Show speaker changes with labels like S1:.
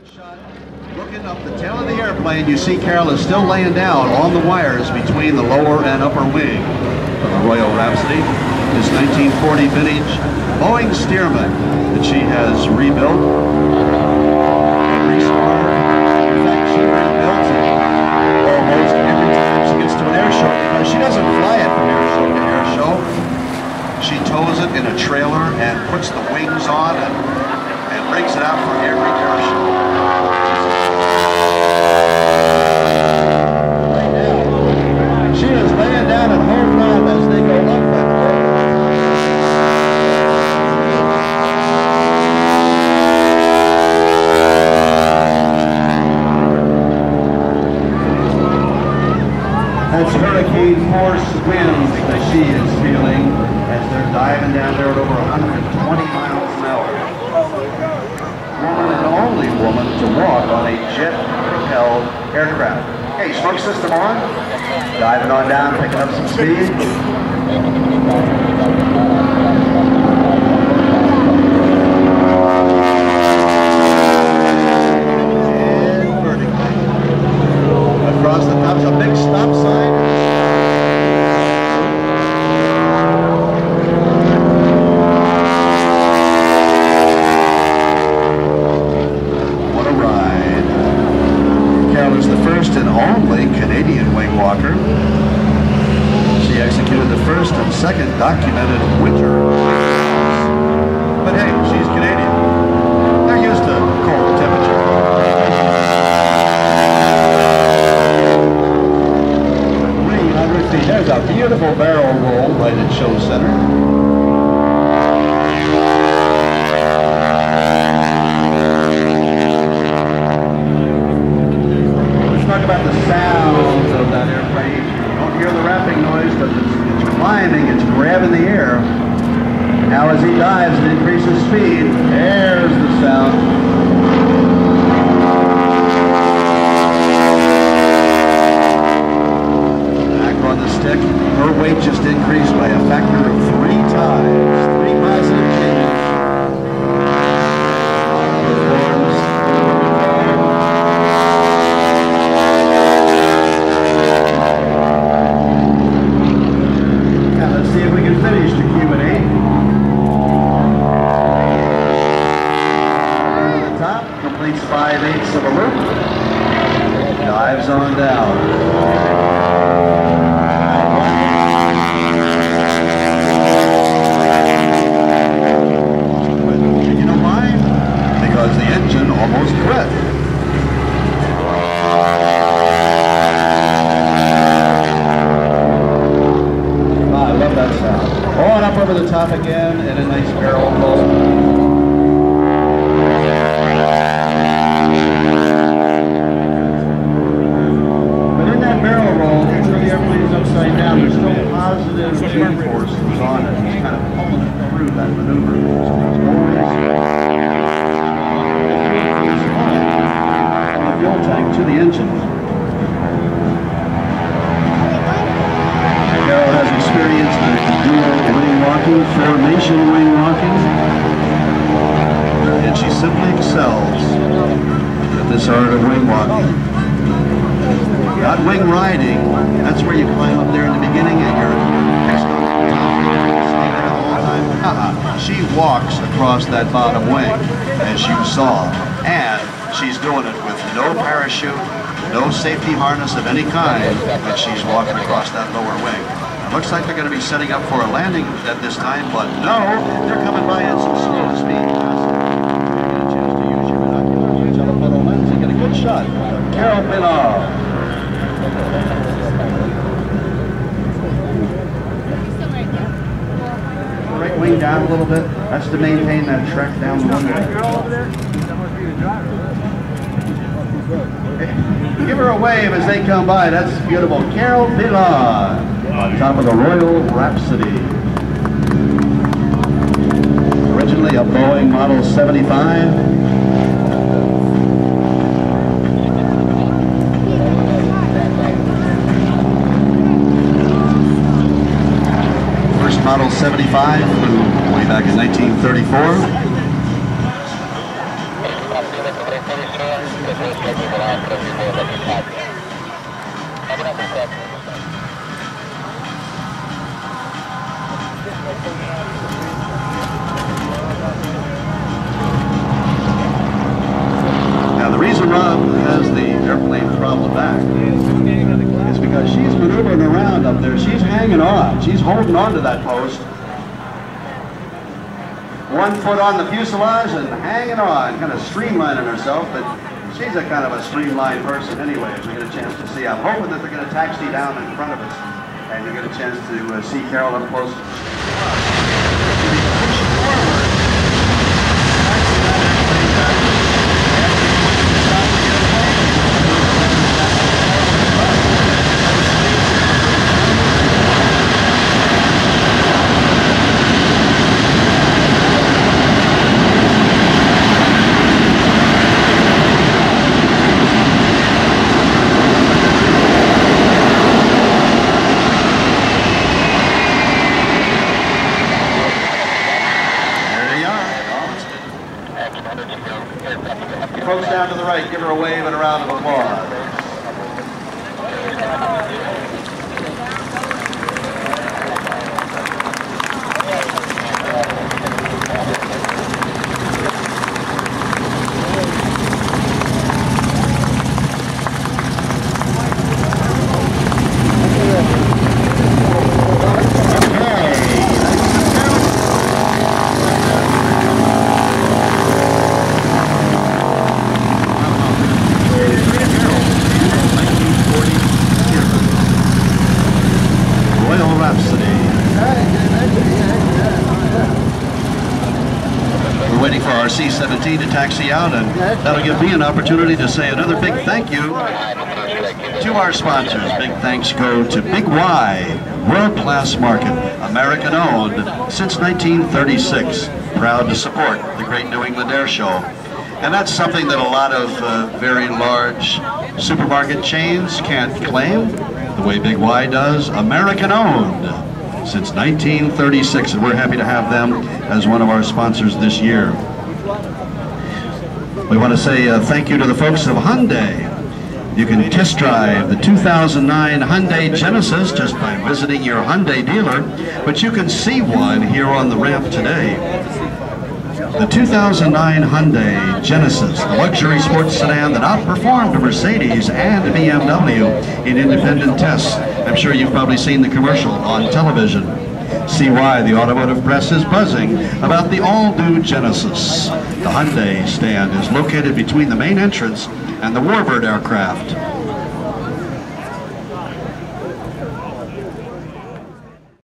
S1: Good shot. Looking up the tail of the airplane, you see Carol is still laying down on the wires between the lower and upper wing of the Royal Rhapsody. This 1940 vintage Boeing Stearman that she has rebuilt. In fact, she rebuilds it almost every time she gets to an air show, because she doesn't fly it from air show to air show. She tows it in a trailer and puts the wings on and brings it out for every air show. Right now, she is laying down and holding on as they go up and that's hurricane force winds that she is feeling as they're diving down there at over 120 miles an hour. Woman and only woman to walk on a jet-propelled aircraft. Okay, smoke system on. Diving on down, picking up some speed. And vertically. Across the top is a big stop sign. And only Canadian wing walker. She executed the first and second documented winter. But hey, she's Canadian. They're used to cold temperature. 300 feet. There's a beautiful barrel roll right at show center. Talk about the sounds of that airplane. You don't hear the rapping noise, but it's climbing, it's grabbing the air. Now as he dives and increases speed, there's the sound. Back on the stick, her weight just increased by a factor of 3 times. 3 positive changes. Finish the Q&A. Over the top, completes 5/8 of a loop. Dives on down. And you know why? Because the engine almost quit. That sound. On up over the top again and a nice barrel roll. But in that barrel roll, even though the airplane is upside down, there's still positive G-forces on it. It's kind of pulling it through that maneuver. So there's always from the fuel tank to the engine. Carol has experience in dual wing walking, formation wing walking, and she simply excels at this art of wing walking. Not wing riding, that's where you climb up there in the beginning and you're She walks across that bottom wing, as you saw, and she's doing it with no parachute, no safety harness of any kind, and she's walking across that lower wing. It looks like they're going to be setting up for a landing at this time, but no, they're coming by at some slow speed. You get a chance to use your binoculars, your telephoto lens, and get a good shot. Carol Pilon. Right wing down a little bit. That's to maintain that track down the runway. Give her a wave as they come by. That's beautiful. Carol Pilon on top of the Royal Rhapsody. Originally a Boeing Model 75. First Model 75 flew way back in 1934. Now the reason Rob has the airplane throttled back is because she's maneuvering around up there. She's hanging on. She's holding on to that post. 1 foot on the fuselage and hanging on, kind of streamlining herself, but she's a kind of a streamlined person anyway, as we get a chance to see. I'm hoping that they're going to taxi down in front of us and you get a chance to see Carol up close. Folks down to the right, give her a wave and a round of applause. Waiting for our C-17 to taxi out, and that'll give me an opportunity to say another big thank you to our sponsors. Big thanks go to Big Y, world-class market, American-owned since 1936. Proud to support the great New England Airshow. And that's something that a lot of very large supermarket chains can't claim, the way Big Y does. American-owned since 1936, and we're happy to have them as one of our sponsors this year. We want to say thank you to the folks of Hyundai. You can test drive the 2009 Hyundai Genesis just by visiting your Hyundai dealer, but you can see one here on the ramp today. The 2009 Hyundai Genesis, the luxury sports sedan that outperformed Mercedes and BMW in independent tests. I'm sure you've probably seen the commercial on television. See why the automotive press is buzzing about the all-new Genesis. The Hyundai stand is located between the main entrance and the Warbird aircraft.